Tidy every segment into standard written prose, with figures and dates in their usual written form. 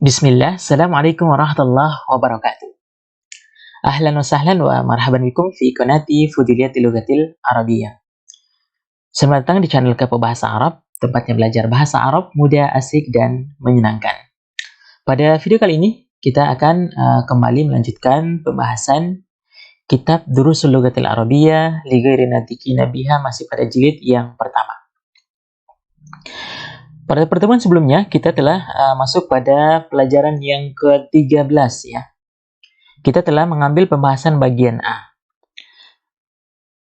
Bismillah, Assalamualaikum warahmatullahi wabarakatuh. Ahlan wa sahlan wa marhaban bikum fi qanati Fudiyatil Lughatil Arabiyyah. Selamat datang di channel Kepo Bahasa Arab, tempatnya belajar bahasa Arab mudah, asik, dan menyenangkan. Pada video kali ini, kita akan kembali melanjutkan pembahasan kitab Durusul Lughatil Arabiyyah li ghairi natiqina biha, masih pada jilid yang pertama. Pada pertemuan sebelumnya, kita telah masuk pada pelajaran yang ke-13 ya. Kita telah mengambil pembahasan bagian A.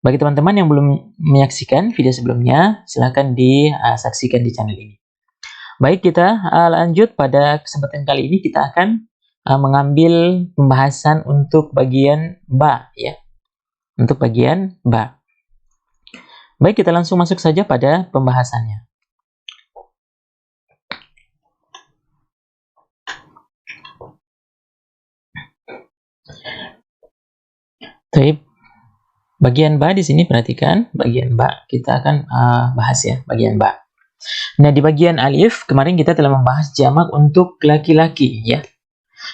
Bagi teman-teman yang belum menyaksikan video sebelumnya, silahkan disaksikan di channel ini. Baik, kita lanjut pada kesempatan kali ini. Kita akan mengambil pembahasan untuk bagian ba ya. Untuk bagian ba. Baik, kita langsung masuk saja pada pembahasannya. Baik, bagian ba di sini perhatikan, bagian ba kita akan bahas ya, bagian ba. Nah, di bagian alif kemarin kita telah membahas jamak untuk laki-laki ya.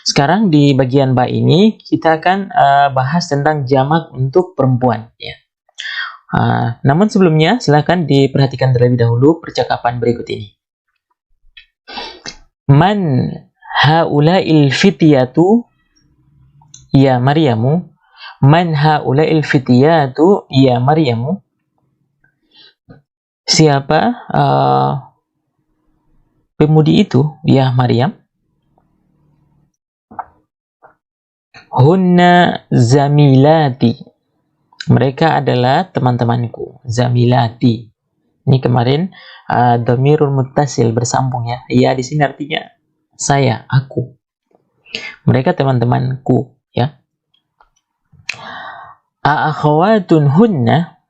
Sekarang di bagian ba ini kita akan bahas tentang jamak untuk perempuan ya. Namun sebelumnya silahkan diperhatikan terlebih dahulu percakapan berikut ini. Man haula'il fityatu ya Maryamu. Man haula'il fityatu ya Maryamu. Siapa pemudi itu ya Maryam? Hunna zamilati. Mereka adalah teman-temanku. Zamilati. Ini kemarin dhamirul muttasil bersambung ya. Ya di sini artinya saya, aku. Mereka teman-temanku ya. Aakhawatun hunna.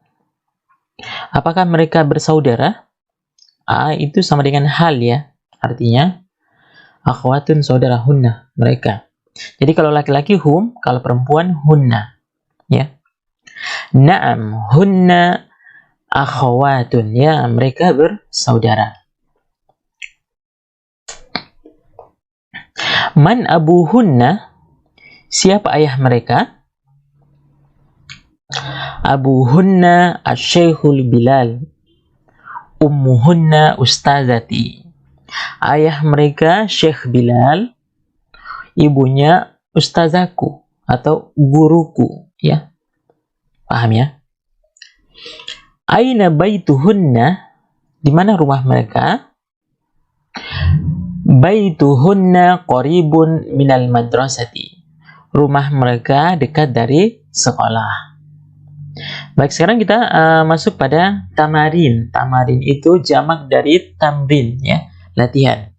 Apakah mereka bersaudara? Itu sama dengan hal ya. Artinya akhwatun saudara, hunna mereka. Jadi kalau laki-laki hum, kalau perempuan hunna ya. Na'am hunna akhawatun ya, mereka bersaudara. Man abuhunna, siapa ayah mereka? Abuhunna asy-Syaikhul Bilal. Ummuhunna ustazati. Ayah mereka Syekh Bilal, ibunya ustazaku atau guruku ya. Paham ya? Aina baituhunna, di mana rumah mereka? Baituhunna qaribun minal madrasati. Rumah mereka dekat dari sekolah. Baik, sekarang kita masuk pada tamarin. Tamarin itu jamak dari tamrin ya, latihan.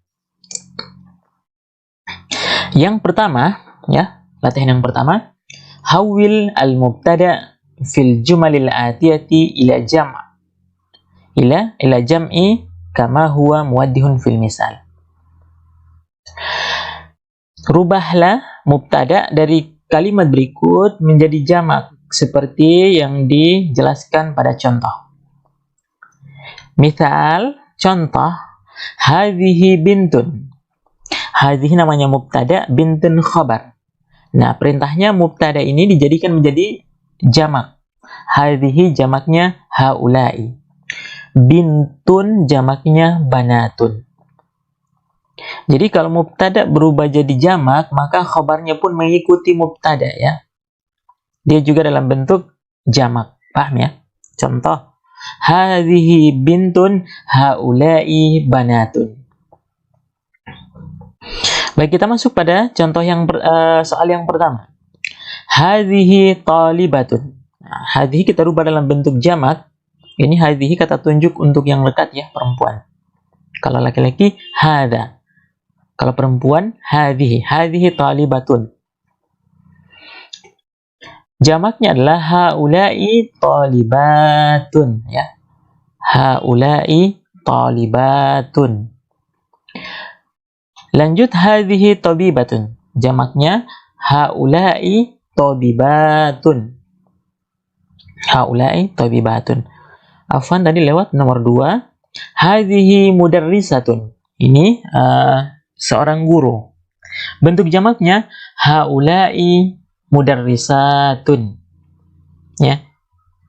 Yang pertama ya, latihan yang pertama, hawil al-mubtada fil jumalil atiyati ila jam' ila jam'i kama huwa muwaddihun fil misal. Rubahlah mubtada dari kalimat berikut menjadi jamak seperti yang dijelaskan pada contoh. Misal, contoh, hadhihi bintun. Hadhihi namanya mubtada, bintun khabar. Nah, perintahnya mubtada ini dijadikan menjadi jamak. Hadhihi jamaknya haula'i. Bintun jamaknya banatun. Jadi kalau mubtada berubah jadi jamak, maka khabarnya pun mengikuti mubtada ya. Dia juga dalam bentuk jamak. Paham ya? Contoh, hadhihi bintun haula'i banatun. Baik, kita masuk pada contoh yang soal yang pertama. Hadhihi talibatun. Nah, hadhihi kita rubah dalam bentuk jamak. Ini hadhihi kata tunjuk untuk yang lekat ya, perempuan. Kalau laki-laki hadha. Kalau perempuan hadhihi. Hadhihi talibatun. Jamaknya adalah haula'i talibatun ya. Haula'i talibatun. Lanjut, hadhihi tabibatun. Jamaknya haula'i tabibatun. Haula'i tabibatun. Afwan, tadi lewat nomor 2. Hadhihi mudarrisatun. Ini seorang guru. Bentuk jamaknya haula'i mudarrisatun. Ya.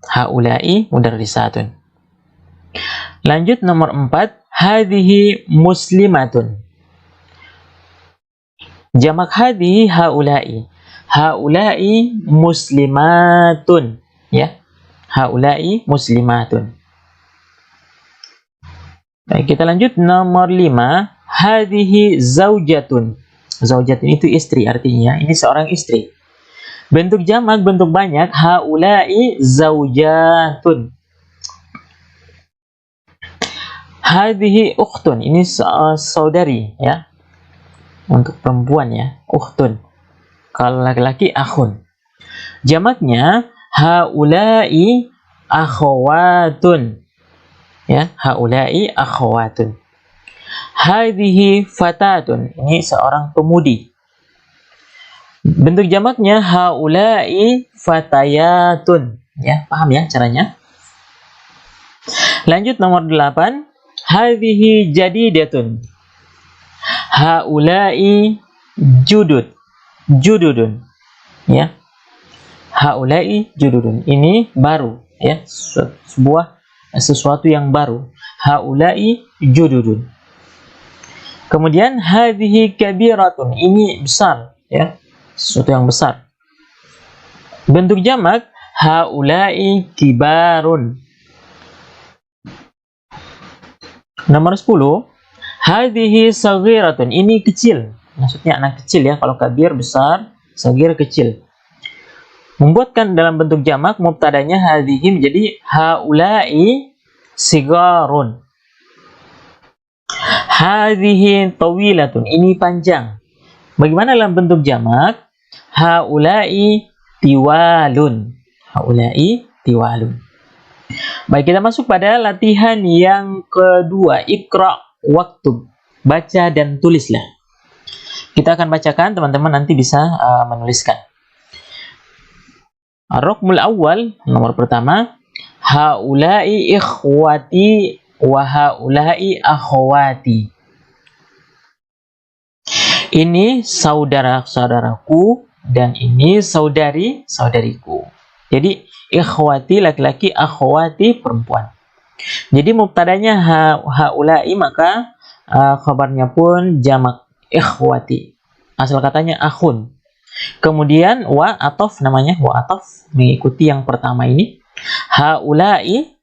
Haula'i mudarrisatun. Lanjut nomor 4, hadhihi muslimatun. Jamak hadhihi haula'i. Haula'i muslimatun, ya. Haula'i muslimatun. Baik, kita lanjut nomor 5, hadhihi zaujatun. Zaujatun itu istri, artinya ini seorang istri. Bentuk jamak, bentuk banyak, haula'i zaujatun. Hadhihi ukhtun, ini saudari, ya. Untuk perempuan, ya, ukhtun. Kalau laki-laki, akhun. Jamaknya haula'i akhawatun. Ya, haula'i akhawatun. Hadhihi fatatun, ini seorang pemudi. Bentuk jamaknya haula'i fatayatun. Ya, paham ya caranya? Lanjut nomor 8, hadhihi jadidatun. Haula'i jududun. Ya. Haula'i jududun. Ini baru, ya, sesuatu yang baru. Haula'i jududun. Kemudian hadhihi kabiratun. Ini besar, ya. Sesuatu yang besar. Bentuk jamak haula'i kibarun. Nomor 10, hadhihi saghiratun. Ini kecil. Maksudnya anak kecil, ya. Kalau kabir besar, saghir kecil. Membuatkan dalam bentuk jamak, mubtadanya hadhihi menjadi haula'i sigarun. Hadhihi tawilatun. Ini panjang. Bagaimana dalam bentuk jamak? Haula'i tiwalun. Haula'i tiwalun. Baik, kita masuk pada latihan yang kedua. Iqra' waktub. Baca dan tulislah. Kita akan bacakan, teman-teman nanti bisa menuliskan. Ar-raqmul awal, nomor pertama. Haula'i ikhwati wa haula'i akhwati. Ini saudara-saudaraku dan ini saudari-saudariku. Jadi ikhwati laki-laki, akhwati perempuan. Jadi mubtadanya haula'i, maka khabarnya pun jamak ikhwati. Asal katanya akhun. Kemudian wa atof, namanya wa atof, mengikuti yang pertama ini. Haula'i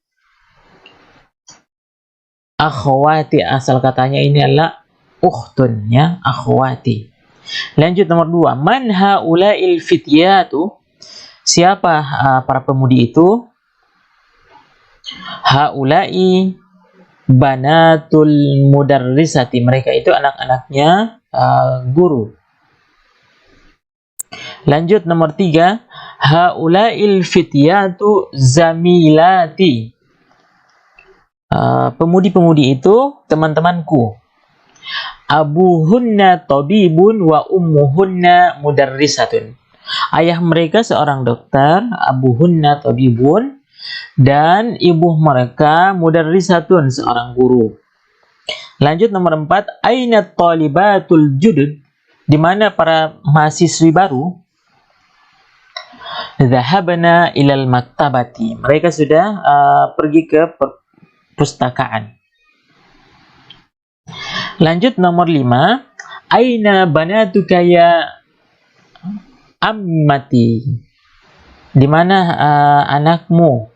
akhwati, asal katanya ini adalah ukhtun, ya, akhwati. Lanjut nomor 2, man haula'il fityatu. Siapa para pemudi itu? Haula'i banatul mudarrisati. Mereka itu anak-anaknya guru. Lanjut nomor 3, haula'il fityatu zamilati. Pemudi-pemudi itu teman-temanku. Abuhunna tabibun wa ummuhunna mudarrisatun. Ayah mereka seorang dokter, abuhunna tabibun, dan ibu mereka mudarrisatun, seorang guru. Lanjut nomor 4, aina talibatul judud. Di mana para mahasiswi baru? Dhahabna ilal maktabati. Mereka sudah pergi ke perpustakaan. Lanjut nomor 5, aina banatuka ya ammati. Di mana anakmu?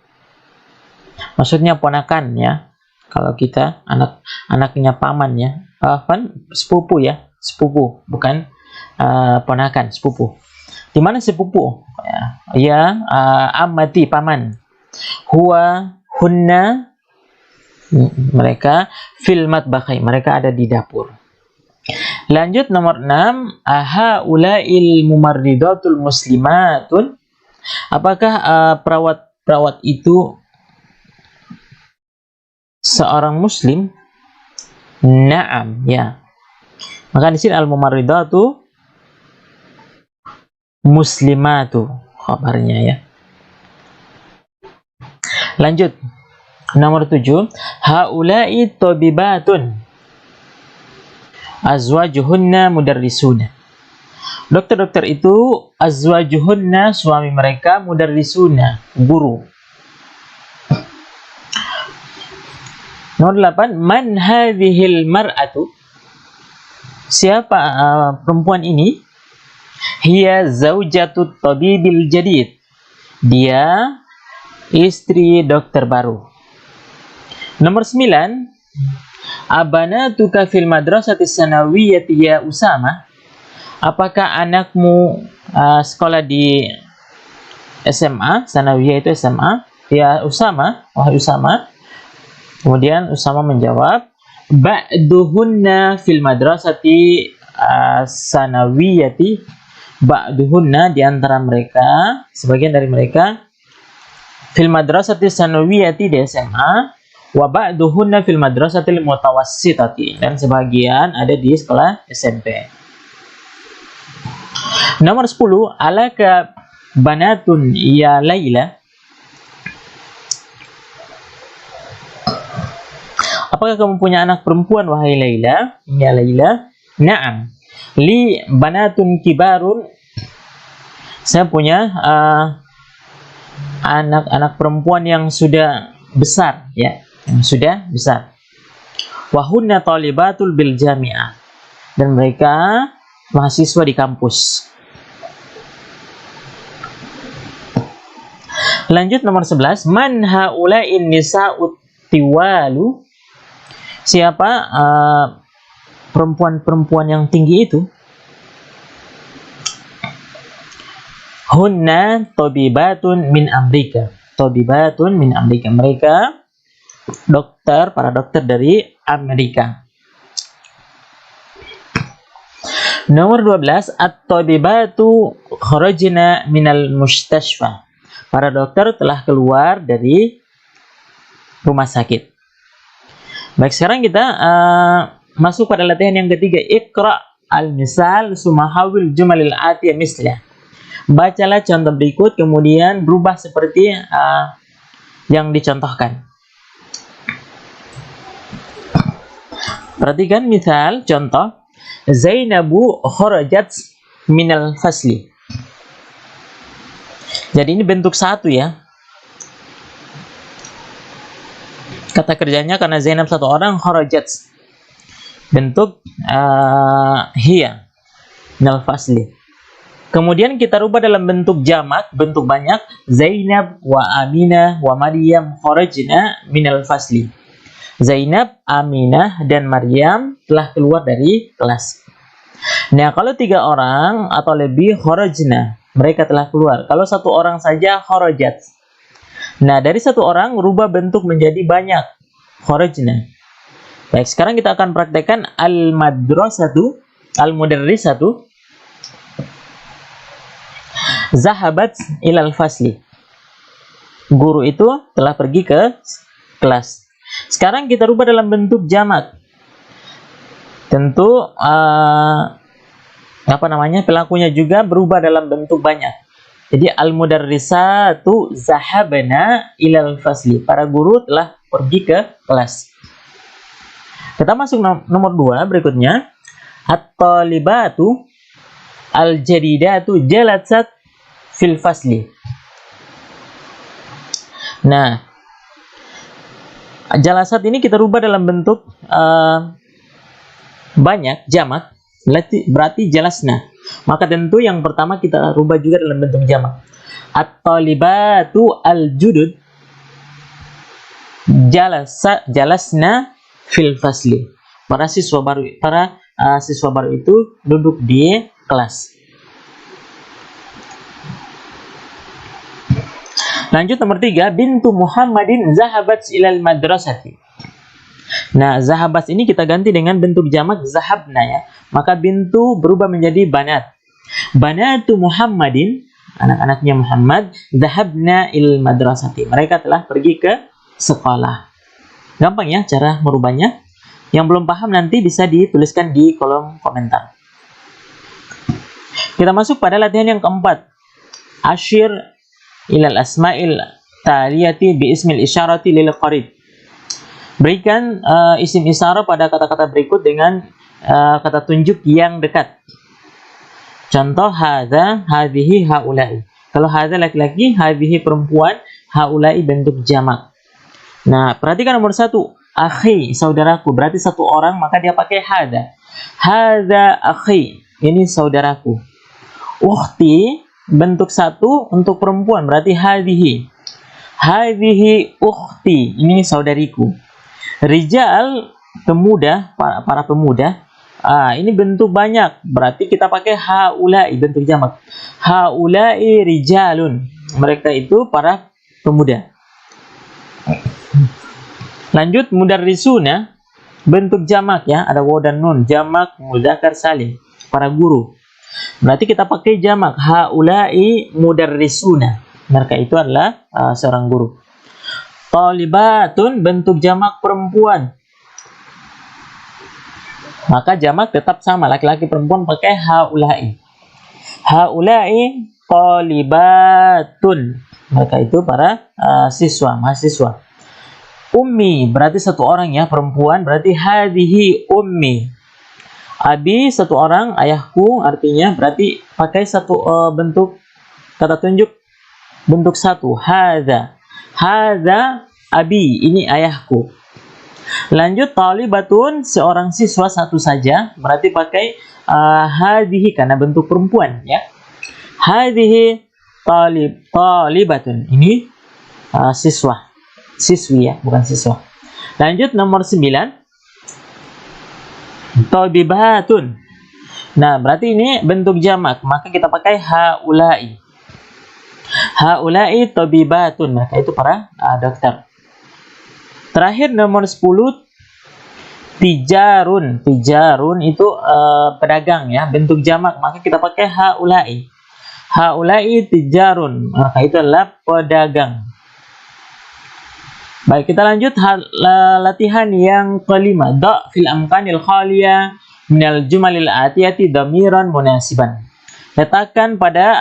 Maksudnya ponakan, ya. Kalau kita anaknya paman, ya. Sepupu, ya. Sepupu, bukan ponakan, sepupu. Di mana sepupu? Ya, ammati, paman. Huwa, hunna, mereka fil matbakhi, mereka ada di dapur. Lanjut nomor 6, ahaula'il mumarridatul muslimatun. Apakah perawat itu seorang muslim? Naam, ya. Maka di sini al-mumarridatu muslimatu khabarnya, ya. Lanjut nomor 7, haula'i tabibatun azwajuhunna mudarrisuna. Dokter-dokter itu azwajuhunna, suami mereka, mudarrisuna, guru. Nomor 8, man hadhil mar'atu? Siapa perempuan ini? Hiya zaujatut tabibil jadid. Dia istri dokter baru. Nomor 9, abanatuka fil madrasati sanawiyyati ya Usama? Apakah anakmu sekolah di SMA? Sanawiyah itu SMA. Ya Usama, wahai Usama. Kemudian Usama menjawab, ba'duhunna fil madrasati sanawiyati. Ba'duhunna, di antara mereka, sebagian dari mereka, fil madrasati sanawiyati, di SMA, wa ba'duhunna fil madrasati mutawassitati, dan sebagian ada di sekolah SMP. Nomor 10, alaka banatun ya Laila? Apakah kamu punya anak perempuan, wahai Laila? Ya Laila. Na'am. Li banatun kibarun. Saya punya anak-anak perempuan yang sudah besar, ya, yang sudah besar. Wahunna talibatul bil jami'ah. Dan mereka mahasiswa di kampus. Lanjut nomor 11, man haula'in nisa'ut tiwalu? Siapa perempuan-perempuan yang tinggi itu? Hunna tabibatun min Amerika. Tabibatun min Amerika. Mereka dokter, para dokter dari Amerika. Nomor 12, at-tabibatu kharajna minal mustashfa. Para dokter telah keluar dari rumah sakit. Baik, sekarang kita masuk pada latihan yang ketiga. Iqra al-misal sumahawil jumalil atiyah mislah. Bacalah contoh berikut, kemudian berubah seperti yang dicontohkan. Perhatikan misal contoh. Zainabu kharajat minal fasli. Jadi ini bentuk satu, ya. Kata kerjanya karena Zainab satu orang, kharajat. Bentuk hiya minal fasli. Kemudian kita rubah dalam bentuk jamak, bentuk banyak. Zainab wa Aminah wa Maryam kharajna minal fasli. Zainab, Aminah, dan Maryam telah keluar dari kelas. Nah, kalau 3 orang atau lebih, kharajna, mereka telah keluar. Kalau 1 orang saja, kharajat. Nah, dari 1 orang rubah bentuk menjadi banyak, kharajna. Baik, sekarang kita akan praktekkan al-madrasatu, al-mudarrisatu zahabat ilal fasli. Guru itu telah pergi ke kelas. Sekarang kita rubah dalam bentuk jamak. Tentu pelakunya juga berubah dalam bentuk banyak. Jadi al-mudarrisatu zahabna ilal fasli. Para guru telah pergi ke kelas. Kita masuk nomor 2 berikutnya. At-talibatu al-jadidatu jalatsat fil fasli. Nah, jalasat ini kita rubah dalam bentuk banyak, jamak, berarti jalasna. Maka tentu yang pertama kita rubah juga dalam bentuk jamak. At-talibatu al-judud jalasna fil fasli. Para siswa baru itu duduk di kelas. Lanjut nomor 3, bintu Muhammadin zahabat ilal madrasati. Nah, zahabat ini kita ganti dengan bentuk jamak zahabna, ya. Maka bintu berubah menjadi banat. Banatu Muhammadin, anak-anaknya Muhammad, zahabna ilal madrasati. Mereka telah pergi ke sekolah. Gampang, ya, cara merubahnya. Yang belum paham nanti bisa dituliskan di kolom komentar. Kita masuk pada latihan yang keempat. Asyir ilal asma'il taliyati bi ismil isyarati lil qarib. Berikan isim isyarah pada kata-kata berikut dengan kata tunjuk yang dekat. Contoh hadza, hadhihi, haula'i. Kalau hadza laki-laki, hadhihi perempuan, haula'i bentuk jamak. Nah, perhatikan nomor 1. Akhi, saudaraku. Berarti satu orang, maka dia pakai hadza. Hadza akhi. Ini saudaraku. Ukhti, bentuk 1 untuk perempuan. Berarti hadhihi. Hadhihi ukhti. Ini saudariku. Rijal, pemuda, para pemuda. Ini bentuk banyak. Berarti kita pakai haula'i, bentuk jamak. Haula'i rijalun. Mereka itu para pemuda. Lanjut, mudarrisuna, bentuk jamak ya, ada waw dan nun, jamak mudzakkar salim, para guru. Berarti kita pakai jamak, haula'i mudarrisuna. Mereka itu adalah seorang guru. Thalibatun, bentuk jamak perempuan. Maka jamak tetap sama, laki-laki perempuan pakai haula'i. Haula'i thalibatun. Mereka itu para siswa, mahasiswa. Ummi, berarti satu orang ya, perempuan, berarti hadhihi ummi. Abi, satu orang, ayahku, artinya berarti pakai satu bentuk kata tunjuk, bentuk 1, hadza. Hadza abi, ini ayahku. Lanjut, talibatun, seorang siswa satu saja, berarti pakai hadhihi karena bentuk perempuan ya. Hadhihi talibatun, ini siswa. Siswi ya, bukan siswa. Lanjut nomor 9. Tabibatun. Nah, berarti ini bentuk jamak, maka kita pakai haula'i. Haula'i tabibatun, maka itu para dokter. Terakhir nomor 10, tijarun. Tijarun itu pedagang ya, bentuk jamak, maka kita pakai haula'i. Haula'i tijarun, maka itu adalah pedagang. Baik, kita lanjut latihan yang kelima. Da' fil amkanil khaliyah minal jumalil atiyati dhamiran munasiban. Letakkan pada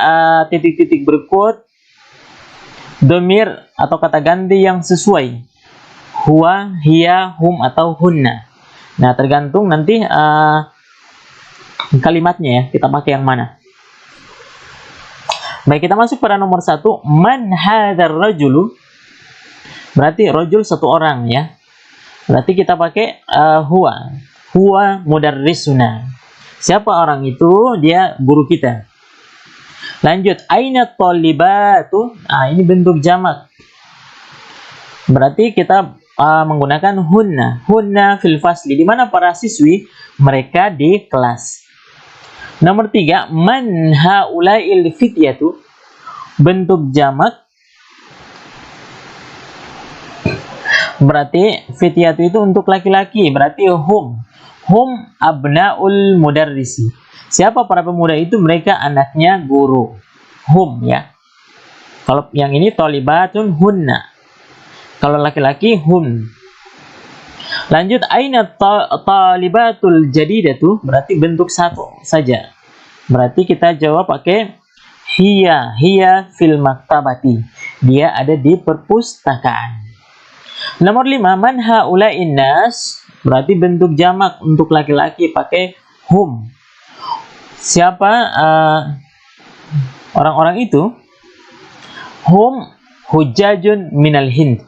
titik-titik berikut dhamir atau kata ganti yang sesuai. Huwa, hiya, hum, atau hunna. Nah, tergantung nanti kalimatnya ya, kita pakai yang mana. Baik, kita masuk pada nomor 1. Man hadzal rajulu. Berarti rajul satu orang ya. Berarti kita pakai huwa. Huwa mudarrisuna. Siapa orang itu? Dia guru kita. Lanjut, aina thalibatu. Ini bentuk jamak. Berarti kita menggunakan hunna. Hunna fil fasli. Di mana para siswi? Mereka di kelas. Nomor 3, man haula'il fityatu. Bentuk jamak. Berarti fityatu itu untuk laki-laki, berarti hum. Hum abnaul mudarrisi. Siapa para pemuda itu? Mereka anaknya guru. Hum ya. Kalau yang ini thalibatun hunna. Kalau laki-laki hum. Lanjut, aina talibatul jadidatu, berarti bentuk 1 saja. Berarti kita jawab pakai hiya. Hiya fil maktabati. Dia ada di perpustakaan. Nomor 5, man haula'in nas, berarti bentuk jamak untuk laki-laki pakai hum. Siapa orang-orang itu? Hum hujajun minal Hind.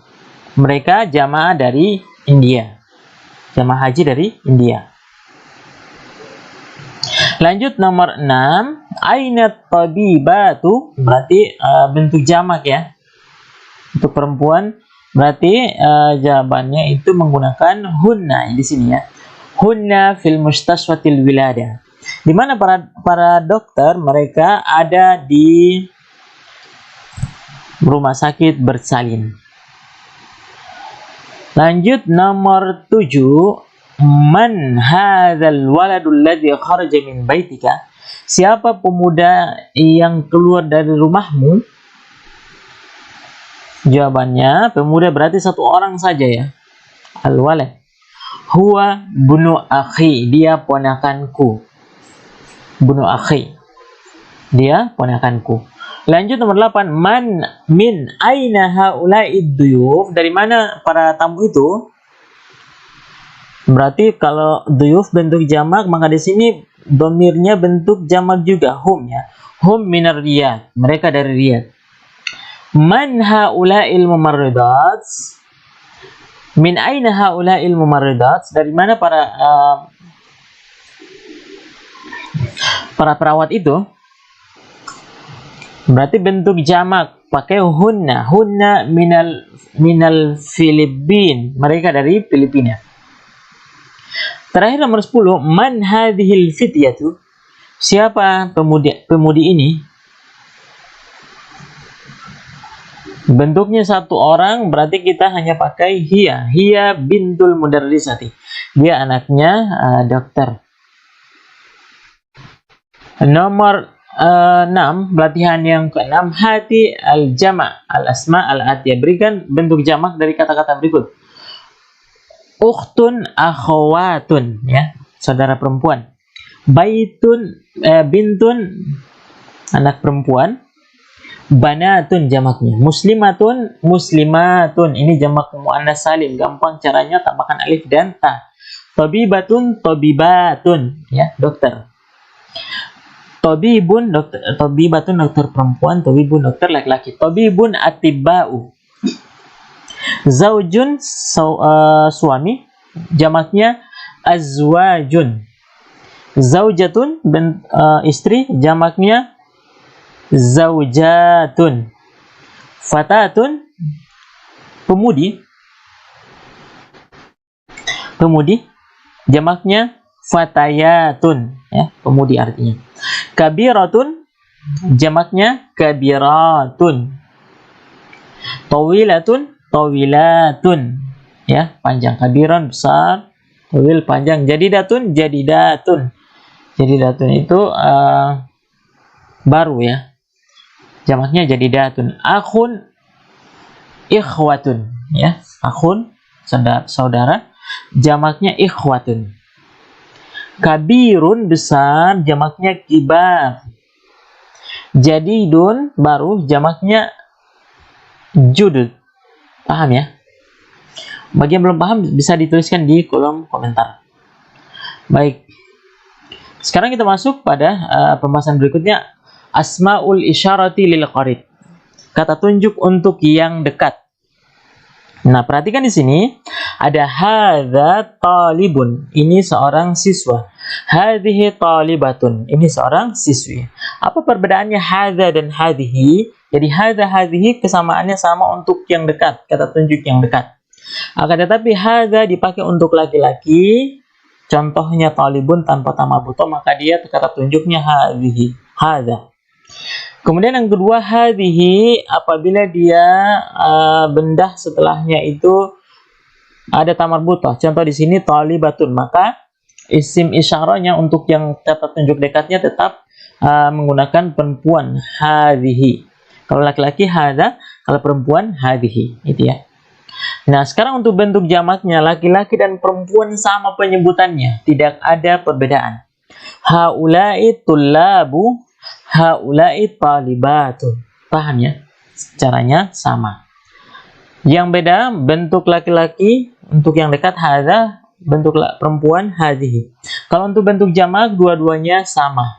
Mereka jamaah dari India. Jamaah haji dari India. Lanjut nomor 6, aina tabibatu, berarti bentuk jamak ya. Untuk perempuan berarti jawabannya itu menggunakan hunna di sini ya. Hunna fil mustaswatil wilada. Di mana para dokter mereka ada di rumah sakit bersalin. Lanjut nomor 7, man hadzal waladul ladzi kharaja min baitika. Siapa pemuda yang keluar dari rumahmu? Jawabannya pemuda berarti satu orang saja ya. Al-walad. Huwa bunu akhi, dia ponakanku. Bunu akhi, dia ponakanku. Lanjut nomor 8, man min aina haula'id duyuf. Dari mana para tamu itu? Berarti kalau duyuf bentuk jamak, maka di sini domirnya bentuk jamak juga, hum ya. Hum minar Riyadh, mereka dari Riyadh. Man haula'il mumarridat? Min aina haula'il mumarridat? Dari mana para perawat itu? Berarti bentuk jamak, pakai hunna. Hunna minal Filipin, mereka dari Filipina. Terakhir nomor 10, man hadhil fityatu? Siapa pemudi ini? Bentuknya satu orang, berarti kita hanya pakai hiya. Hiya bintul mudarrisati. Dia anaknya dokter. Nomor 6, latihan yang ke-6, hati al-jama' al-asma al-atiyah. Berikan bentuk jamak dari kata-kata berikut. Ukhtun akhawatun, ya, saudara perempuan. Baitun bintun, anak perempuan. Banatun jamaknya. Muslimatun muslimatun, ini jamak muannas salim, gampang caranya, tambahkan alif dan ta. Tabibatun tabibatun, ya, dokter. Tabibun dokter, tabibatun dokter perempuan, tabibun dokter laki-laki. Tabibun atibau. Zaujun suami, jamaknya azwajun. Zaujatun istri, jamaknya zaujatun. Fatatun pemudi, jamaknya fatayatun, ya, pemudi artinya. Kabiratun jamaknya kabiratun. Tawilatun tawilatun, ya, panjang. Kabiran besar, tawil panjang. Jadidatun jadidatun. Jadidatun itu baru, ya, jamaknya jadidatun. Akhun ikhwatun, ya, akhun saudara, jamaknya ikhwatun. Kabirun besar, jamaknya kibar. Jadidun baru, jamaknya judud. Paham, ya? Bagi yang belum paham bisa dituliskan di kolom komentar. Baik. Sekarang kita masuk pada pembahasan berikutnya, asmaul isyarati lil qarib. Kata tunjuk untuk yang dekat. Nah, perhatikan di sini ada hadza talibun, ini seorang siswa. Hadhihi talibatun, ini seorang siswi. Apa perbedaannya hadza dan hadhihi? Jadi hadza hadhihi kesamaannya sama untuk yang dekat, kata tunjuk yang dekat. Akan tetapi hadza dipakai untuk laki-laki. Contohnya talibun tanpa tamah buto, maka dia kata tunjuknya hadhihi, hadza. Kemudian yang kedua hadhihi, apabila dia benda setelahnya itu ada tamar buto. Contoh di sini talibatun, maka isim isyarahnya untuk yang kata tunjuk dekatnya tetap menggunakan perempuan hadhihi. Kalau laki-laki hadza, kalau perempuan hadhihi, itu ya. Nah, sekarang untuk bentuk jamaknya, laki-laki dan perempuan sama penyebutannya, tidak ada perbedaan. Haula'i tullabu, haula'i talibatu. Paham, ya? Caranya sama. Yang beda, bentuk laki-laki untuk yang dekat hadza, bentuk perempuan hadhihi. Kalau untuk bentuk jamak, dua-duanya sama.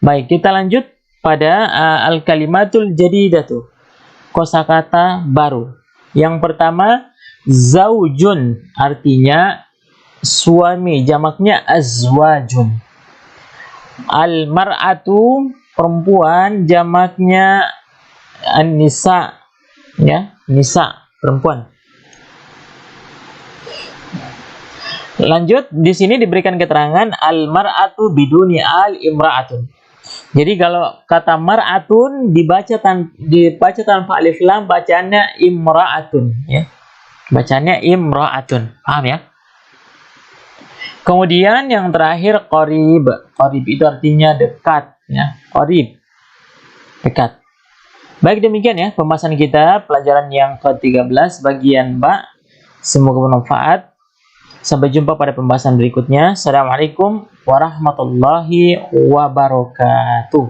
Baik, kita lanjut pada al-kalimatul jadidatu, kosakata baru. Yang pertama, zaujun, artinya suami, jamaknya azwajun. Al-mar'atu, perempuan, jamaknya an-nisa, ya, nisa, perempuan. Lanjut, di sini diberikan keterangan al-mar'atu biduni al-imra'atun. Jadi kalau kata mar'atun dibaca tanpa alif lam, bacaannya imra'atun, ya. Bacanya imra'atun. Paham, ya? Kemudian yang terakhir qarib. Qarib itu artinya dekat, ya. Qarib, dekat. Baik, demikian ya pembahasan kita pelajaran yang ke-13 bagian ba. Semoga bermanfaat. Sampai jumpa pada pembahasan berikutnya. Assalamualaikum warahmatullahi wabarakatuh.